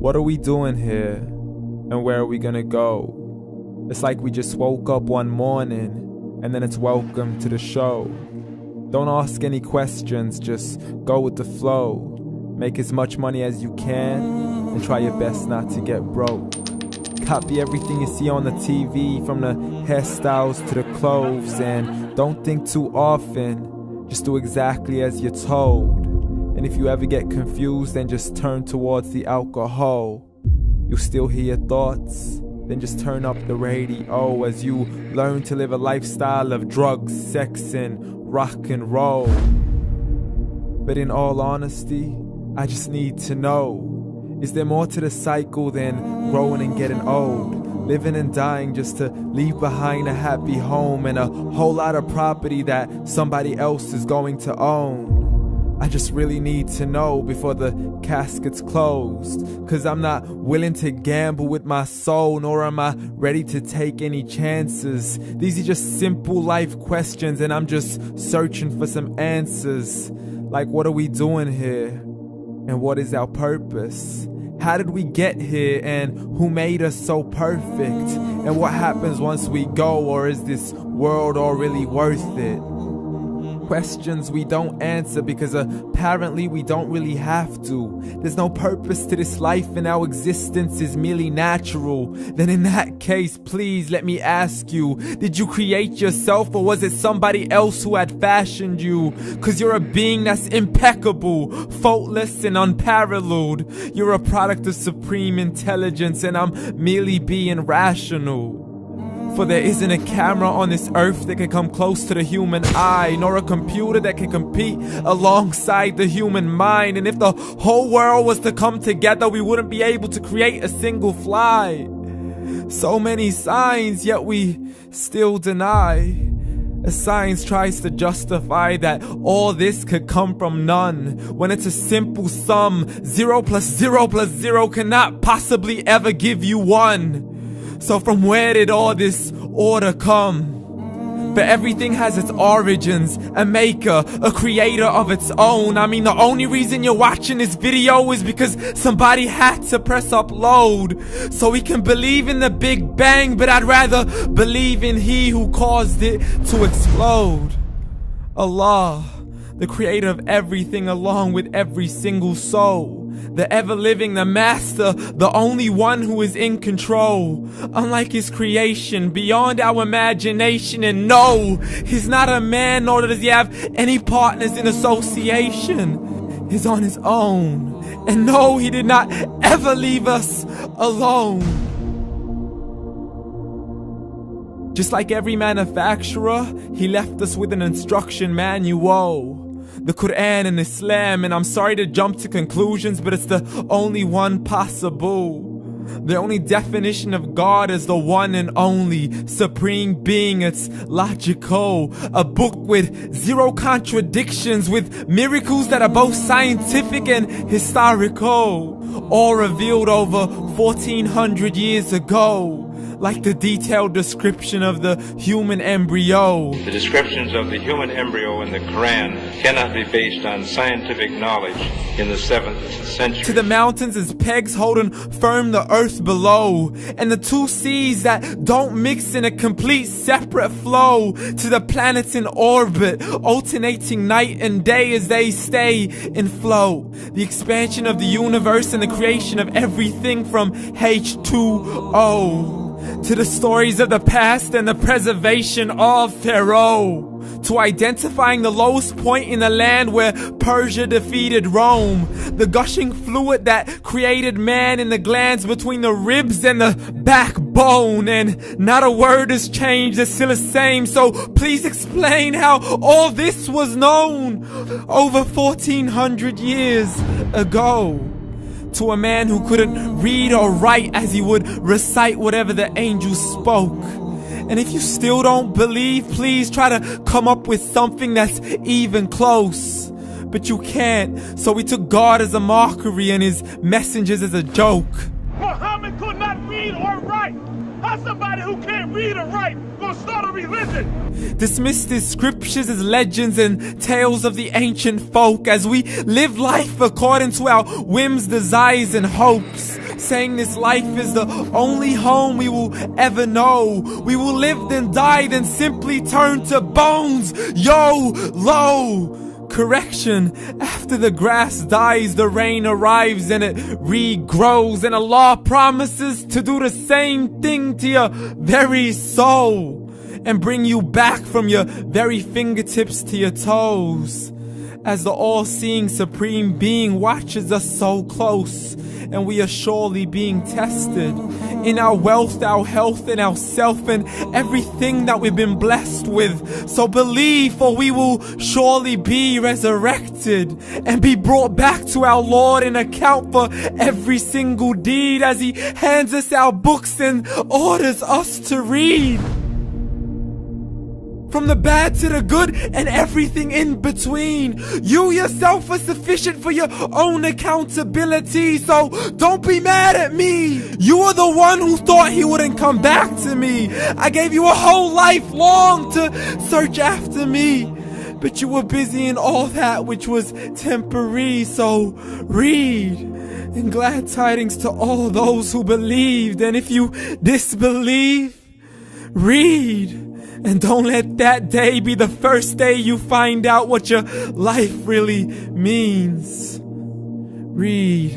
What are we doing here? And where are we gonna go? It's like we just woke up one morning, and then it's welcome to the show. Don't ask any questions, just go with the flow. Make as much money as you can, and try your best not to get broke. Copy everything you see on the TV, from the hairstyles to the clothes, and don't think too often, just do exactly as you're told. And if you ever get confused, then just turn towards the alcohol. You'll still hear your thoughts, then just turn up the radio as you learn to live a lifestyle of drugs, sex, and rock and roll. But in all honesty, I just need to know, is there more to the cycle than growing and getting old? Living and dying just to leave behind a happy home and a whole lot of property that somebody else is going to own. I just really need to know before the casket's closed, 'cause I'm not willing to gamble with my soul, nor am I ready to take any chances. These are just simple life questions, and I'm just searching for some answers. Like, what are we doing here? And what is our purpose? How did we get here, and who made us so perfect? And what happens once we go, or is this world all really worth it? Questions we don't answer because apparently we don't really have to. There's no purpose to this life and our existence is merely natural. Then in that case, please let me ask you, did you create yourself, or was it somebody else who had fashioned you? 'Cause you're a being that's impeccable, faultless and unparalleled. You're a product of supreme intelligence, and I'm merely being rational. For there isn't a camera on this earth that can come close to the human eye, nor a computer that can compete alongside the human mind. And if the whole world was to come together, we wouldn't be able to create a single fly. So many signs, yet we still deny. As science tries to justify that all this could come from none, when it's a simple sum. 0 plus 0 plus 0 cannot possibly ever give you 1. So from where did all this order come? But everything has its origins, a maker, a creator of its own. I mean, the only reason you're watching this video is because somebody had to press upload. So we can believe in the Big Bang, but I'd rather believe in He who caused it to explode. Allah, the creator of everything along with every single soul. The ever-living, the master, the only one who is in control. Unlike his creation, beyond our imagination. And no, he's not a man, nor does he have any partners in association. He's on his own. And no, he did not ever leave us alone. Just like every manufacturer, he left us with an instruction manual. The Quran and Islam, and I'm sorry to jump to conclusions, but it's the only one possible. The only definition of God is the one and only supreme being. It's logical, a book with 0 contradictions, with miracles that are both scientific and historical, all revealed over 1400 years ago. Like the detailed description of the human embryo. The descriptions of the human embryo in the Quran cannot be based on scientific knowledge in the 7th century. To the mountains as pegs holding firm the earth below, and the 2 seas that don't mix in a complete separate flow. To the planets in orbit, alternating night and day as they stay in flow. The expansion of the universe and the creation of everything from H2O. To the stories of the past and the preservation of Pharaoh. To identifying the lowest point in the land where Persia defeated Rome. The gushing fluid that created man in the glands between the ribs and the backbone. And not a word has changed, it's still the same. So please explain how all this was known over 1400 years ago. To a man who couldn't read or write as he would recite whatever the angels spoke. And if you still don't believe, please try to come up with something that's even close. But you can't, so we took God as a mockery and his messengers as a joke. Muhammad could not read or write. How's somebody who can't read or write gonna start a religion? Dismissed his scriptures as legends and tales of the ancient folk as we live life according to our whims, desires, and hopes. saying this life is the only home we will ever know. We will live then die, then simply turn to bones. YOLO! Correction, after the grass dies, the rain arrives and it regrows, and Allah promises to do the same thing to your very soul and bring you back from your very fingertips to your toes, as the all-seeing supreme being watches us so close, and we are surely being tested in our wealth, our health, and our self, and everything that we've been blessed with. So believe, for we will surely be resurrected and be brought back to our Lord and account for every single deed, as He hands us our books and orders us to read. From the bad to the good and everything in between. You yourself are sufficient for your own accountability, so don't be mad at me. You are the one who thought He wouldn't come back to me. I gave you a whole life long to search after me, but you were busy in all that which was temporary. So read, and glad tidings to all those who believed. And if you disbelieve, read. And don't let that day be the first day you find out what your life really means. Read.